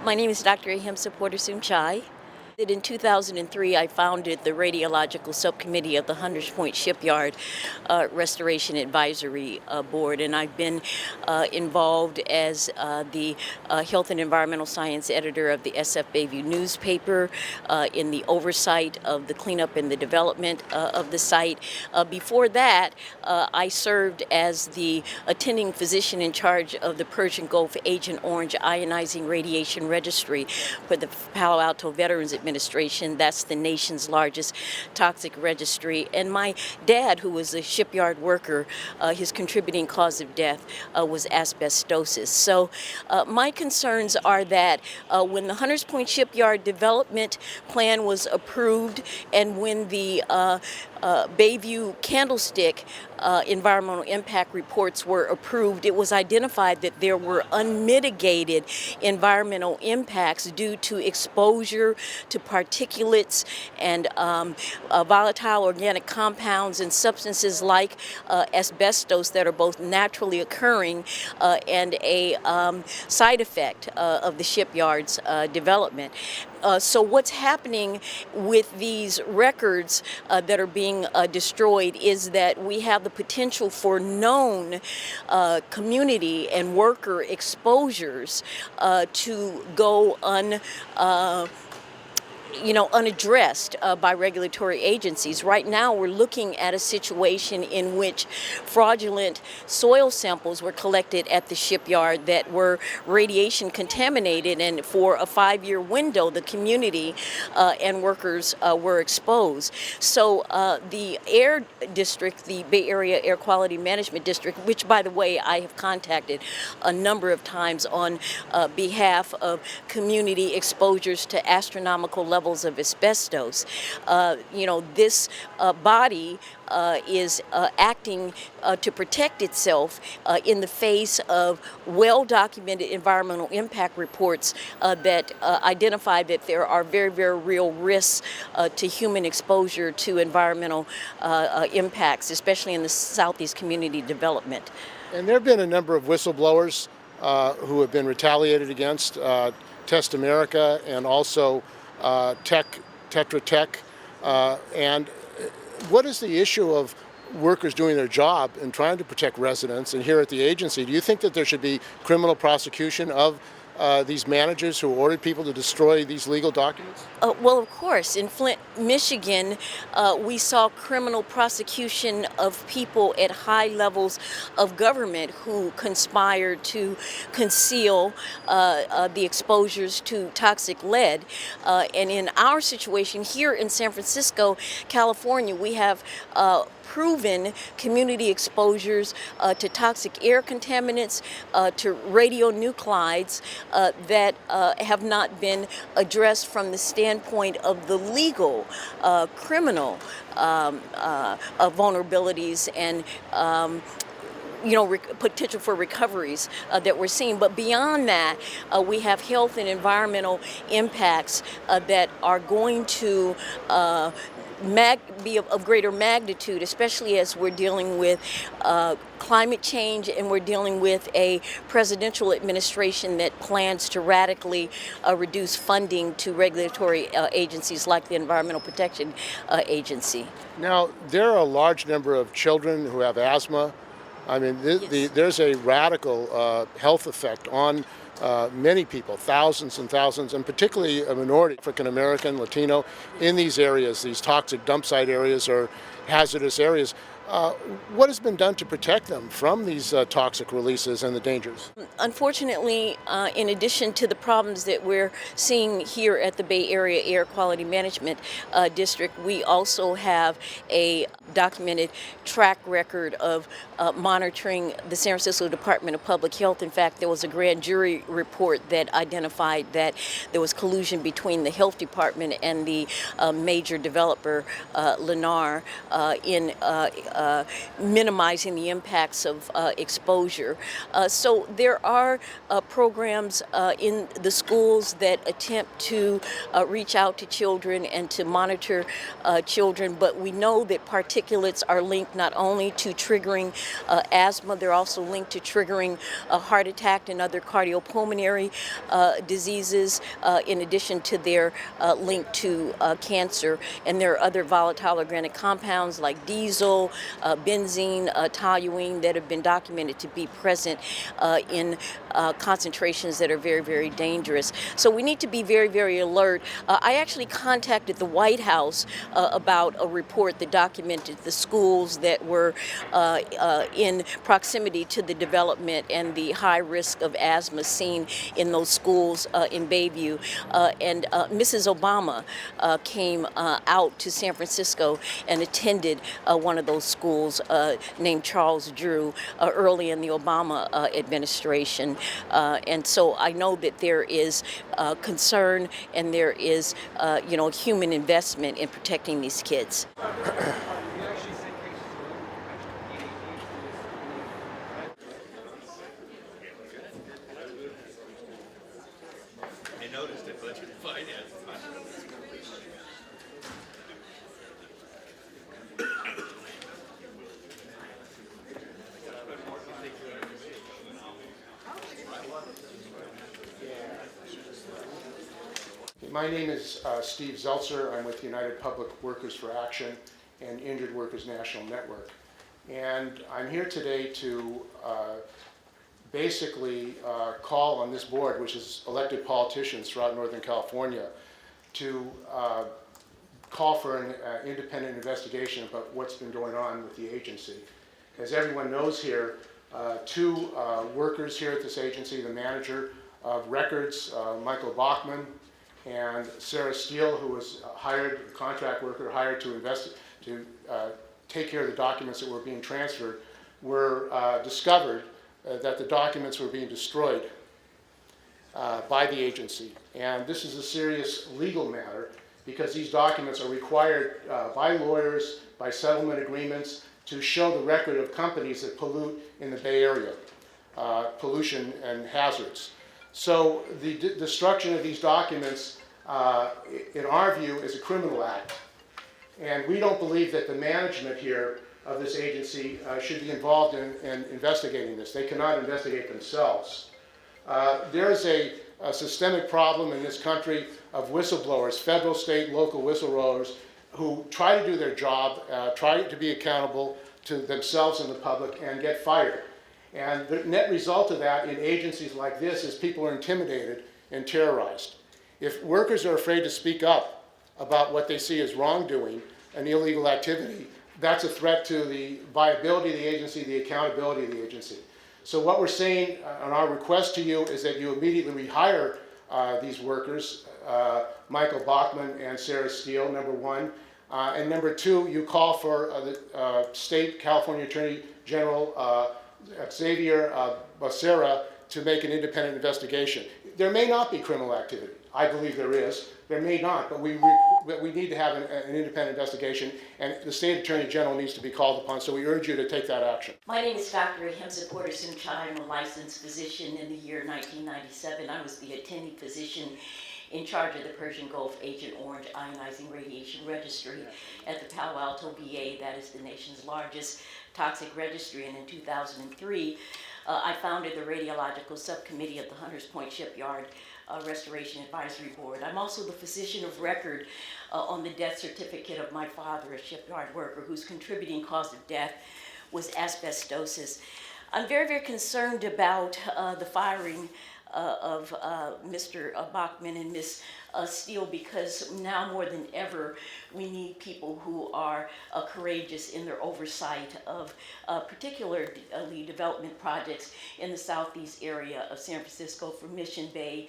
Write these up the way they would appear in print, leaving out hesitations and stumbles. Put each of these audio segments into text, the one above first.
My name is Dr. Ahimsa Porter-Soon-Chai. In 2003, I founded the Radiological Subcommittee of the Hunters Point Shipyard Restoration Advisory Board, and I've been involved as the Health and Environmental Science Editor of the SF Bayview newspaper in the oversight of the cleanup and the development of the site. Before that, I served as the attending physician in charge of the Persian Gulf Agent Orange Ionizing Radiation Registry for the Palo Alto Veterans Administration. That's the nation's largest toxic registry. And my dad, who was a shipyard worker, his contributing cause of death was asbestosis. So my concerns are that when the Hunters Point Shipyard Development Plan was approved and when the Bayview Candlestick environmental impact reports were approved, it was identified that there were unmitigated environmental impacts due to exposure to particulates and volatile organic compounds and substances like asbestos that are both naturally occurring and a side effect of the shipyard's development. So what's happening with these records that are being destroyed is that we have the potential for known community and worker exposures to go unaddressed by regulatory agencies. Right now, we're looking at a situation in which fraudulent soil samples were collected at the shipyard that were radiation contaminated, and for a 5-year window, the community and workers were exposed. So the air district, the Bay Area Air Quality Management District, which, by the way, I have contacted a number of times on behalf of community exposures to astronomical levels of asbestos. This body is acting to protect itself in the face of well-documented environmental impact reports that identify that there are very, very real risks to human exposure to environmental impacts, especially in the Southeast community development. And there have been a number of whistleblowers who have been retaliated against, Test America and also Tetra Tech. And what is the issue of workers doing their job and trying to protect residents? And here at the agency, do you think that there should be criminal prosecution of these managers who ordered people to destroy these legal documents? Well, of course. In Flint, Michigan, we saw criminal prosecution of people at high levels of government who conspired to conceal the exposures to toxic lead. And in our situation here in San Francisco, California, we have proven community exposures to toxic air contaminants, to radionuclides that have not been addressed from the standpoint of the legal criminal vulnerabilities and potential for recoveries that we're seeing. But beyond that, we have health and environmental impacts that are going to be of greater magnitude, especially as we're dealing with climate change and we're dealing with a presidential administration that plans to radically reduce funding to regulatory agencies like the Environmental Protection Agency. Now, there are a large number of children who have asthma. I mean, there's a radical health effect on many people, thousands and thousands, and particularly a minority, African American, Latino, in these areas. These toxic dump site areas or hazardous areas. What has been done to protect them from these toxic releases and the dangers? Unfortunately, in addition to the problems that we're seeing here at the Bay Area Air Quality Management District, we also have a documented track record of monitoring the San Francisco Department of Public Health. In fact, there was a grand jury report that identified that there was collusion between the health department and the major developer, Lennar, in minimizing the impacts of exposure. So there are programs in the schools that attempt to reach out to children and to monitor children, but we know that particulates are linked not only to triggering asthma, they're also linked to triggering a heart attack and other cardiopulmonary diseases, in addition to their link to cancer. And there are other volatile organic compounds like diesel, benzene, toluene that have been documented to be present in concentrations that are very, very dangerous. So we need to be very, very alert. I actually contacted the White House about a report that documented the schools that were in proximity to the development and the high risk of asthma seen in those schools in Bayview. And Mrs. Obama came out to San Francisco and attended one of those schools named Charles Drew early in the Obama administration. And so I know that there is concern and there is, human investment in protecting these kids. My name is Steve Zeltzer. I'm with United Public Workers for Action and Injured Workers National Network. And I'm here today to basically call on this board, which is elected politicians throughout Northern California, to call for an independent investigation about what's been going on with the agency. As everyone knows here, two workers here at this agency, the manager of records, Michael Bachmann, and Sarah Steele, who was hired, contract worker, hired to take care of the documents that were being transferred, were discovered that the documents were being destroyed by the agency. And this is a serious legal matter because these documents are required by lawyers, by settlement agreements, to show the record of companies that pollute in the Bay Area, pollution and hazards. So the destruction of these documents, in our view, is a criminal act. And we don't believe that the management here of this agency should be involved in investigating this. They cannot investigate themselves. There's a systemic problem in this country of whistleblowers, federal, state, local whistleblowers, who try to do their job, try to be accountable to themselves and the public, and get fired. And the net result of that in agencies like this is people are intimidated and terrorized. If workers are afraid to speak up about what they see as wrongdoing and illegal activity, that's a threat to the viability of the agency, the accountability of the agency. So what we're saying on our request to you is that you immediately rehire these workers, Michael Bachmann and Sarah Steele, number one. And number two, you call for the state California Attorney General Xavier Becerra to make an independent investigation. There may not be criminal activity. I believe there is. There may not, but we need to have an independent investigation, and the state attorney general needs to be called upon, so we urge you to take that action. My name is Dr. Ahimsa Porter Sumchai. I'm a licensed physician. In the year 1997, I was the attending physician in charge of the Persian Gulf Agent Orange Ionizing Radiation Registry at the Palo Alto VA. That is the nation's largest toxic registry. And in 2003, I founded the Radiological Subcommittee of the Hunters Point Shipyard Restoration Advisory Board. I'm also the physician of record on the death certificate of my father, a shipyard worker, whose contributing cause of death was asbestosis. I'm very, very concerned about the firing of Mr. Bachmann and Ms. Steele, because now more than ever we need people who are courageous in their oversight of particularly development projects in the southeast area of San Francisco, from Mission Bay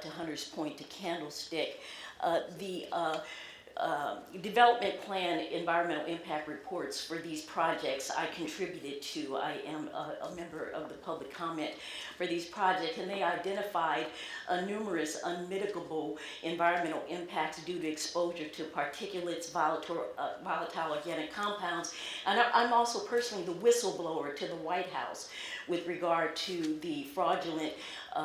to Hunters Point to Candlestick. The development plan environmental impact reports for these projects I contributed to. I am a member of the public comment for these projects, and they identified numerous unmitigable environmental impacts due to exposure to particulates, volatile organic compounds. And I'm also personally the whistleblower to the White House with regard to the fraudulent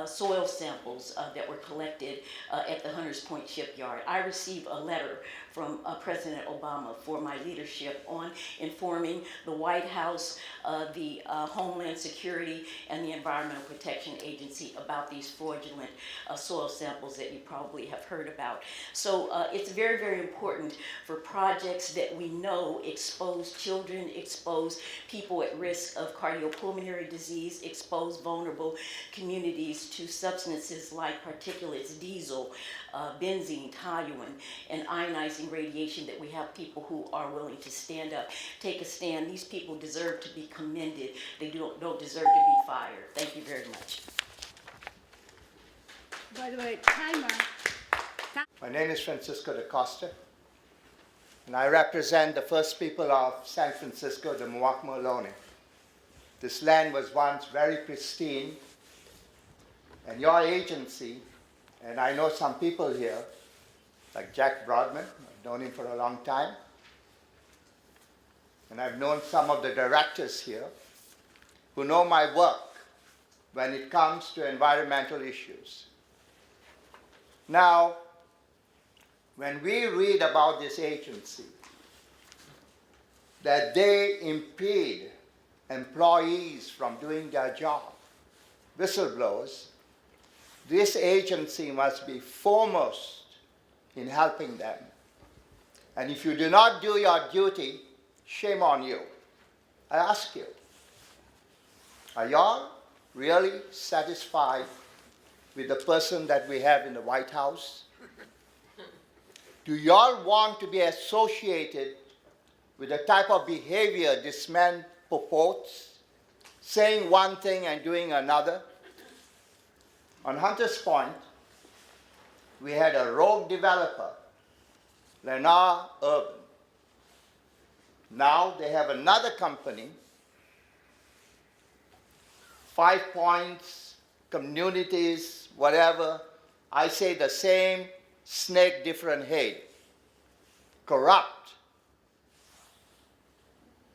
soil samples that were collected at the Hunters Point shipyard. I received a letter from President Obama for my leadership on informing the White House, the Homeland Security, and the Environmental Protection Agency about these fraudulent soil samples that you probably have heard about. So it's very, very important for projects that we know expose children, expose people at risk of cardiopulmonary disease, expose vulnerable communities to substances like particulates, diesel, benzene, toluene, and ionizing radiation, that we have people who are willing to stand up, take a stand. These people deserve to be commended. They don't deserve to be fired. Thank you very much. By the way, timer. My name is Francisco da Costa, and I represent the first people of San Francisco, the BAAQMD. This land was once very pristine, and your agency, and I know some people here, like Jack Broadman, I've known him for a long time, and I've known some of the directors here who know my work when it comes to environmental issues. Now, when we read about this agency, that they impede employees from doing their job, whistleblowers, this agency must be foremost in helping them. And if you do not do your duty, shame on you. I ask you, are y'all really satisfied with the person that we have in the White House? Do y'all want to be associated with the type of behavior this man purports, saying one thing and doing another? On Hunters Point, we had a rogue developer, Lennar Urban. Now they have another company, 5 Points, communities, whatever. I say the same snake, different head. Corrupt.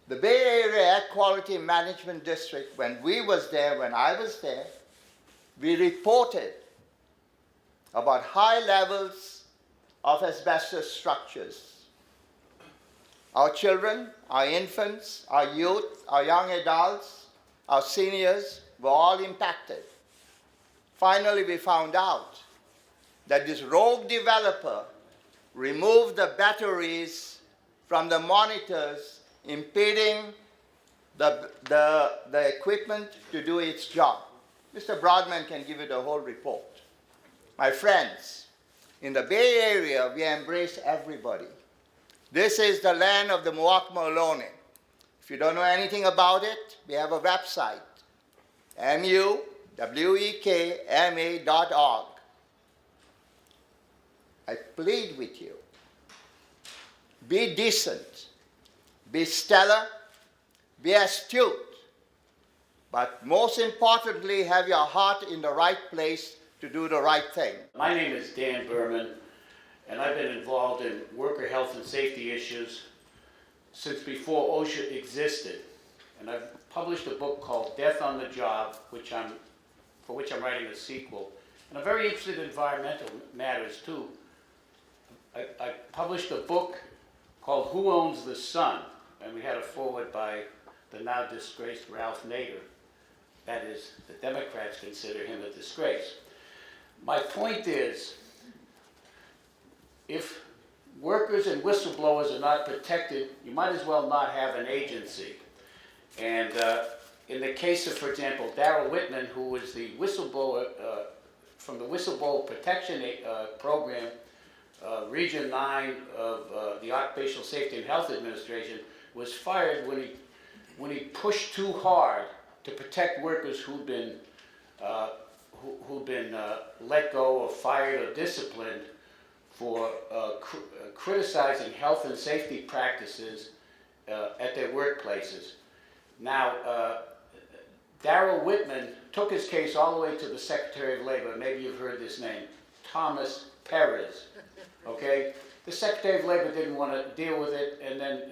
The Bay Area Air Quality Management District, when I was there, we reported about high levels of asbestos structures. Our children, our infants, our youth, our young adults, our seniors were all impacted. Finally, we found out that this rogue developer removed the batteries from the monitors, impeding the equipment to do its job. Mr. Broadman can give you the whole report. My friends, in the Bay Area, we embrace everybody. This is the land of the BAAQMD. If you don't know anything about it, we have a website, muweekma.org. I plead with you, be decent, be stellar, be astute, but most importantly, have your heart in the right place to do the right thing. My name is Dan Berman, and I've been involved in worker health and safety issues since before OSHA existed. And I've published a book called Death on the Job, for which I'm writing a sequel. And I'm very interested in environmental matters too. I published a book called Who Owns the Sun? And we had a foreword by the now disgraced Ralph Nader. That is, the Democrats consider him a disgrace. My point is, if workers and whistleblowers are not protected, you might as well not have an agency. And in the case of, for example, Darrell Whitman, who was the whistleblower from the Whistleblower Protection Program, Region 9 of the Occupational Safety and Health Administration, was fired when he pushed too hard to protect workers who'd been let go or fired or disciplined for criticizing health and safety practices at their workplaces. Now, Darrell Whitman took his case all the way to the Secretary of Labor. Maybe you've heard this name, Thomas Perez. Okay? The Secretary of Labor didn't want to deal with it, and then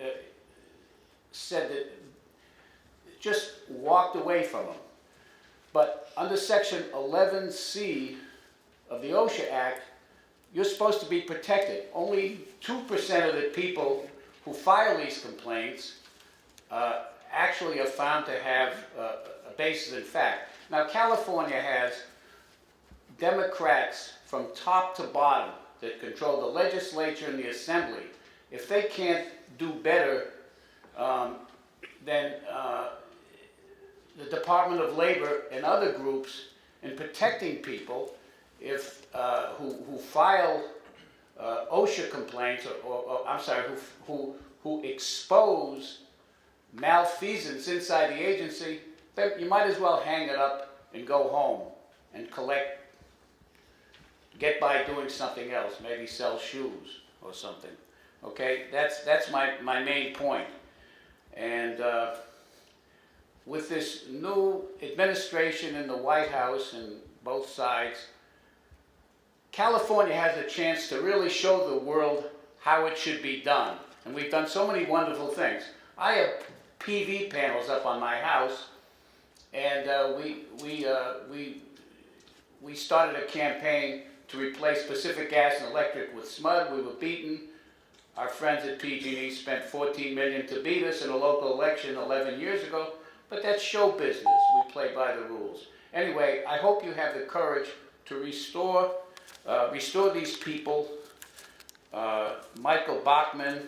said that, just walked away from him. But under Section 11C of the OSHA Act, you're supposed to be protected. Only 2% of the people who file these complaints actually are found to have a basis in fact. Now, California has Democrats from top to bottom that control the legislature and the assembly. If they can't do better than the Department of Labor and other groups in protecting people who file OSHA complaints, or I'm sorry, who expose malfeasance inside the agency, then you might as well hang it up and go home and get by doing something else, maybe sell shoes or something. Okay, that's my main point. And with this new administration in the White House and both sides, California has a chance to really show the world how it should be done. And we've done so many wonderful things. I have PV panels up on my house, and we started a campaign to replace Pacific Gas and Electric with SMUD. We were beaten. Our friends at PG&E spent $14 million to beat us in a local election 11 years ago, but that's show business. We play by the rules. Anyway, I hope you have the courage to restore these people, Michael Bachmann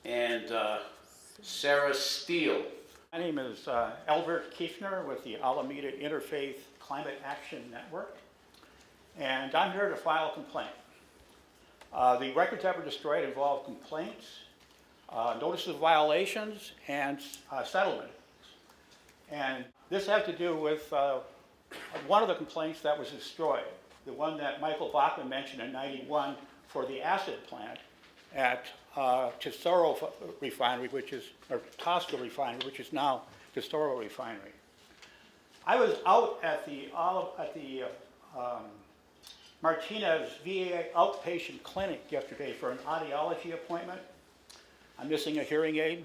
and Sarah Steele. My name is Albert Kiefner with the Alameda Interfaith Climate Action Network, and I'm here to file a complaint. The records that were destroyed involve complaints, notices of violations, and settlements. And this has to do with one of the complaints that was destroyed, the one that Michael Bachmann mentioned in '91 for the acid plant at Tesoro refinery, or Tosca refinery, which is now Tesoro refinery. I was out at the Martinez VA outpatient clinic yesterday for an audiology appointment. I'm missing a hearing aid,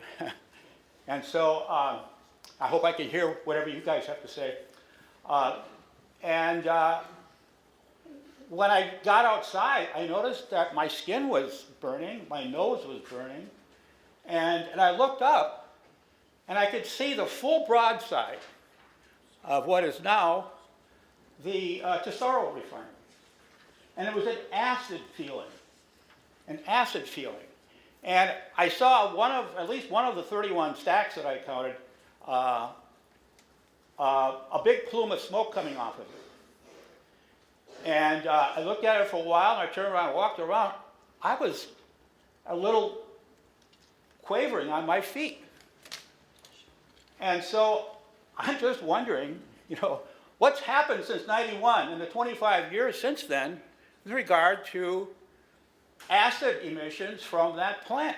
and so I hope I can hear whatever you guys have to say. When I got outside, I noticed that my skin was burning, my nose was burning, and I looked up, and I could see the full broadside of what is now the Tesoro refinery. And it was an acid feeling. And I saw at least one of the 31 stacks that I counted, a big plume of smoke coming off of it. And I looked at it for a while, and I turned around and walked around. I was a little quavering on my feet. And so I'm just wondering, what's happened since '91 and the 25 years since then with regard to acid emissions from that plant?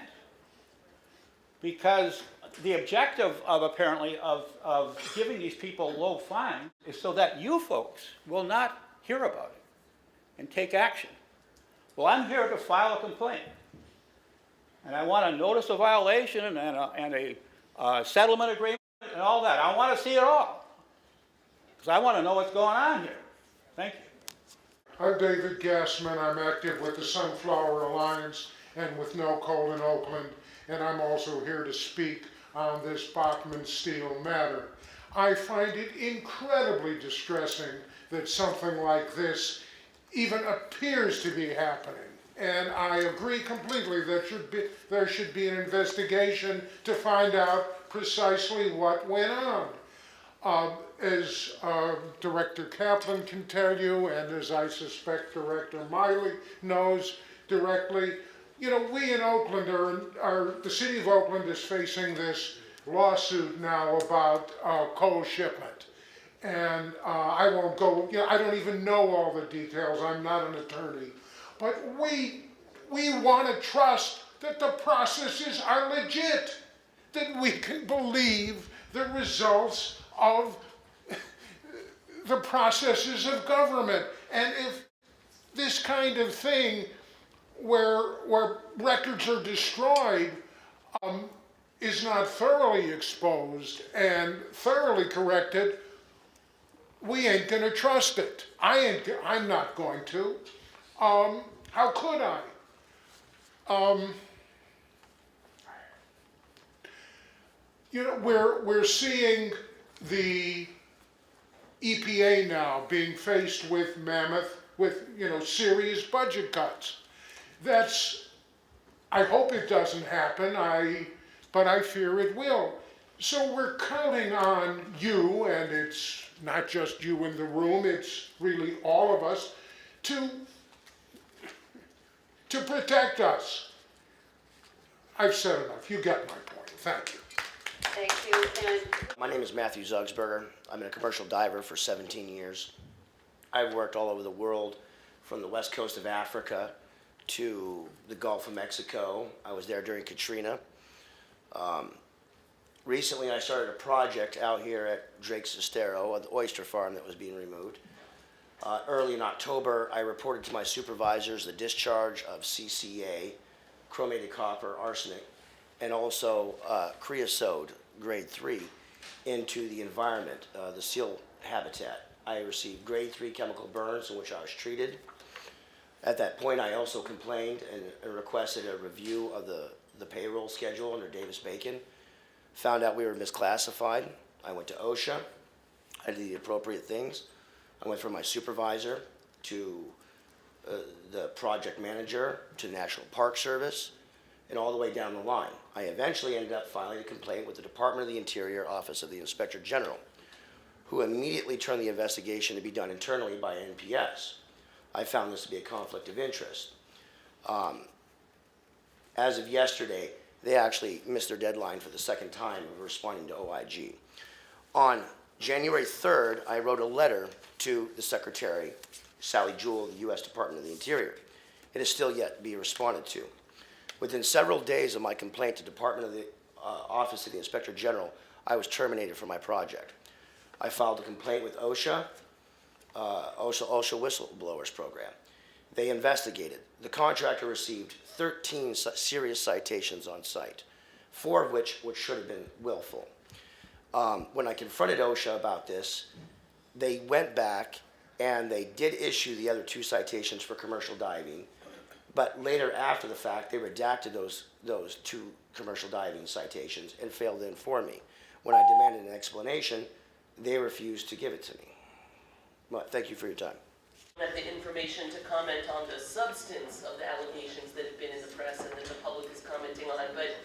Because the objective apparently of giving these people low fines is so that you folks will not hear about it and take action. Well, I'm here to file a complaint. And I want a notice of violation and a settlement agreement and all that. I want to see it all. Because I want to know what's going on here. Thank you. I'm David Gassman. I'm active with the Sunflower Alliance and with No Coal in Oakland, and I'm also here to speak on this Bachmann-Steele matter. I find it incredibly distressing that something like this even appears to be happening. And I agree completely that there should be an investigation to find out precisely what went on. As Director Kaplan can tell you, and as I suspect Director Miley knows directly, we in Oakland the city of Oakland is facing this lawsuit now about coal shipment. And I won't go, I don't even know all the details, I'm not an attorney. But we want to trust that the processes are legit, that we can believe the results of the processes of government. And if this kind of thing where records are destroyed is not thoroughly exposed and thoroughly corrected, we ain't gonna trust it. I'm not going to. How could I? You know, we're seeing the EPA now being faced with serious budget cuts. I hope it doesn't happen, but I fear it will. So we're counting on you, and it's not just you in the room, it's really all of us, to protect us. I've said enough. You get my point. Thank you. Thank you. And My name is Matthew Zugsberger. I've been a commercial diver for 17 years. I've worked all over the world, from the west coast of Africa to the Gulf of Mexico. I was there during Katrina. Recently, I started a project out here at Drake's Tesoro, the oyster farm that was being removed. Early in October, I reported to my supervisors the discharge of CCA, chromated copper, arsenic, and also creosote, grade 3, into the environment, the seal habitat. I received grade 3 chemical burns in which I was treated. At that point, I also complained and requested a review of the payroll schedule under Davis-Bacon. Found out we were misclassified. I went to OSHA. I did the appropriate things. I went from my supervisor to the project manager to National Park Service, and all the way down the line. I eventually ended up filing a complaint with the Department of the Interior Office of the Inspector General, who immediately turned the investigation to be done internally by NPS. I found this to be a conflict of interest. As of yesterday, they actually missed their deadline for the second time of responding to OIG. On January 3rd, I wrote a letter to the Secretary, Sally Jewell, of the U.S. Department of the Interior. It is still yet to be responded to. Within several days of my complaint to Department of the Office of the Inspector General, I was terminated from my project. I filed a complaint with OSHA whistleblowers program. They investigated. The contractor received 13 serious citations on site, 4 of which should have been willful. When I confronted OSHA about this, they went back and they did issue the other 2 citations for commercial diving, but later after the fact, they redacted those 2 commercial diving citations and failed to inform me. When I demanded an explanation, they refused to give it to me. Well, thank you for your time. Have the information to comment on the substance of the allegations that have been in the press and that the public is commenting on, but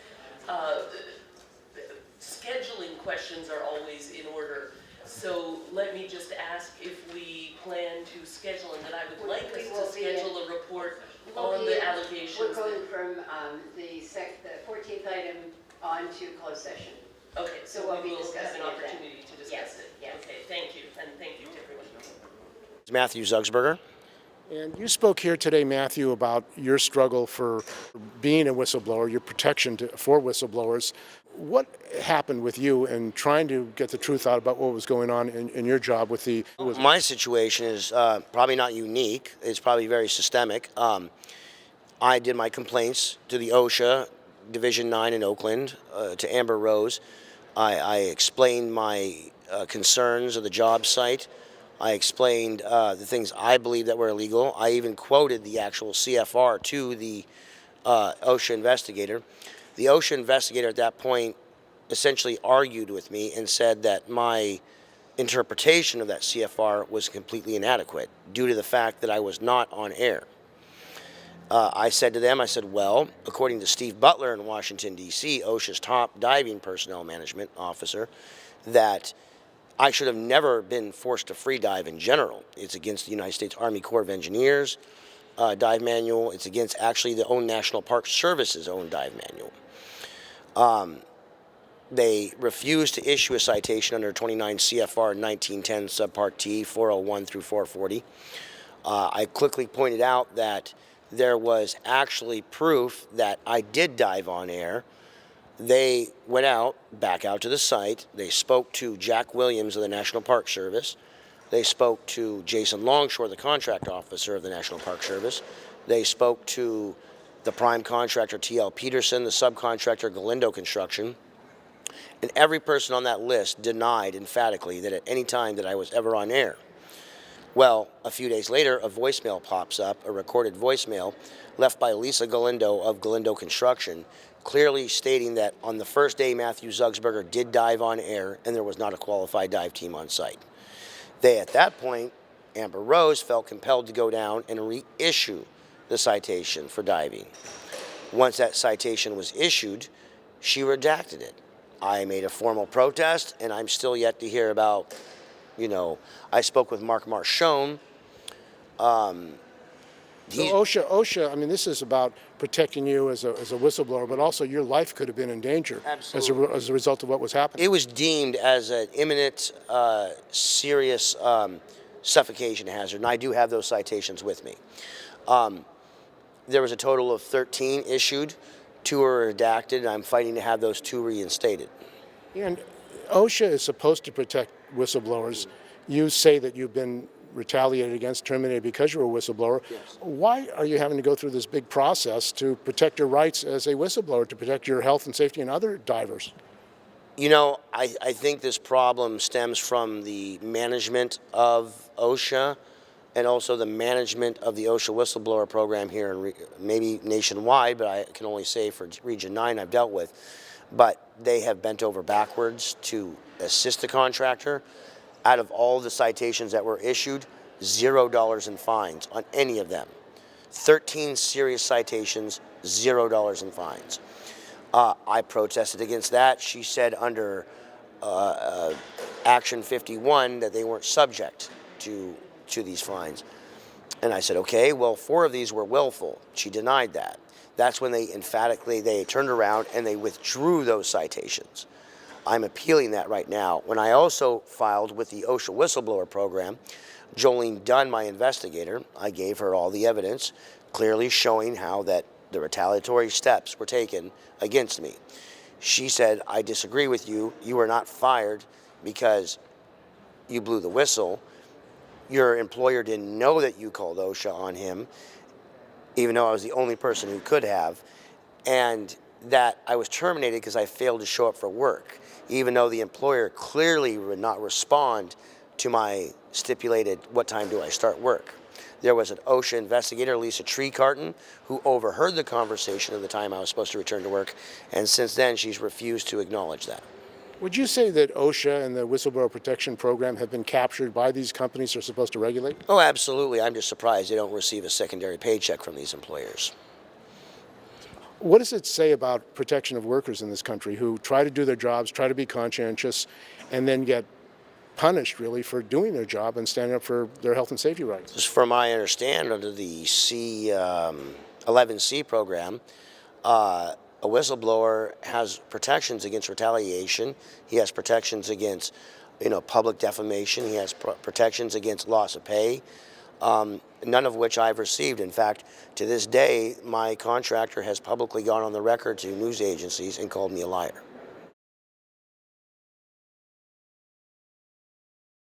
scheduling questions are always in order. So let me just ask if we plan to schedule, and that I would like us to schedule a report on the allegations. We're going from the 14th item on to closed session. Okay, so we will have an opportunity to discuss it. Yes. Okay, thank you, and thank you to everyone. It's Matthew Zugsberger. And you spoke here today, Matthew, about your struggle for being a whistleblower, your protection for whistleblowers. What happened with you in trying to get the truth out about what was going on in your job with the... My situation is probably not unique. It's probably very systemic. I did my complaints to the OSHA Division 9 in Oakland, to Amber Rose. I explained my concerns of the job site. I explained the things I believe that were illegal. I even quoted the actual CFR to the OSHA investigator. The OSHA investigator at that point essentially argued with me and said that my interpretation of that CFR was completely inadequate due to the fact that I was not on air. I said to them, well, according to Steve Butler in Washington, D.C., OSHA's top diving personnel management officer, that I should have never been forced to free dive in general. It's against the United States Army Corps of Engineers dive manual. It's against actually the own National Park Service's own dive manual. They refused to issue a citation under 29 CFR 1910 subpart T 401 through 440. I quickly pointed out that there was actually proof that I did dive on air. They went back out to the site. They spoke to Jack Williams of the National Park Service. They spoke to Jason Longshore, the contract officer of the National Park Service. They spoke to the prime contractor, T.L. Peterson, the subcontractor, Galindo Construction. And every person on that list denied emphatically that at any time that I was ever on air. Well, a few days later, a voicemail pops up, a recorded voicemail left by Lisa Galindo of Galindo Construction, clearly stating that on the first day Matthew Zugsberger did dive on air and there was not a qualified dive team on site. They, at that point, Amber Rose felt compelled to go down and reissue the citation for diving. Once that citation was issued, she redacted it. I made a formal protest, and I'm still yet to hear about, I spoke with Mark Marchone. So OSHA, I mean, this is about protecting you as a whistleblower, but also your life could have been in danger as a result of what was happening. It was deemed as an imminent, serious suffocation hazard, and I do have those citations with me. There was a total of 13 issued, 2 are redacted, and I'm fighting to have those 2 reinstated. And OSHA is supposed to protect whistleblowers. You say that you've been retaliated against, terminated because you're a whistleblower. Yes. Why are you having to go through this big process to protect your rights as a whistleblower, to protect your health and safety and other divers? I think this problem stems from the management of OSHA and also the management of the OSHA whistleblower program here, in maybe nationwide, but I can only say for Region 9 I've dealt with. But they have bent over backwards to assist the contractor. Out of all the citations that were issued, $0 in fines on any of them. 13 serious citations, $0 in fines. I protested against that. She said under Action 51 that they weren't subject to these fines. And I said, okay, well, 4 of these were willful. She denied that. That's when they turned around and they withdrew those citations. I'm appealing that right now. When I also filed with the OSHA whistleblower program, Jolene Dunn, my investigator, I gave her all the evidence, clearly showing how that the retaliatory steps were taken against me. She said, I disagree with you. You were not fired because you blew the whistle. Your employer didn't know that you called OSHA on him, even though I was the only person who could have, and that I was terminated because I failed to show up for work, even though the employer clearly would not respond to my stipulated, what time do I start work? There was an OSHA investigator, Lisa Treecarton, who overheard the conversation of the time I was supposed to return to work, and since then she's refused to acknowledge that. Would you say that OSHA and the Whistleblower Protection Program have been captured by these companies they're supposed to regulate? Oh, absolutely. I'm just surprised they don't receive a secondary paycheck from these employers. What does it say about protection of workers in this country who try to do their jobs, try to be conscientious, and then get punished, really, for doing their job and standing up for their health and safety rights? From my understanding, under the 11C program, a whistleblower has protections against retaliation. He has protections against, public defamation. He has protections against loss of pay. None of which I've received. In fact, to this day, my contractor has publicly gone on the record to news agencies and called me a liar.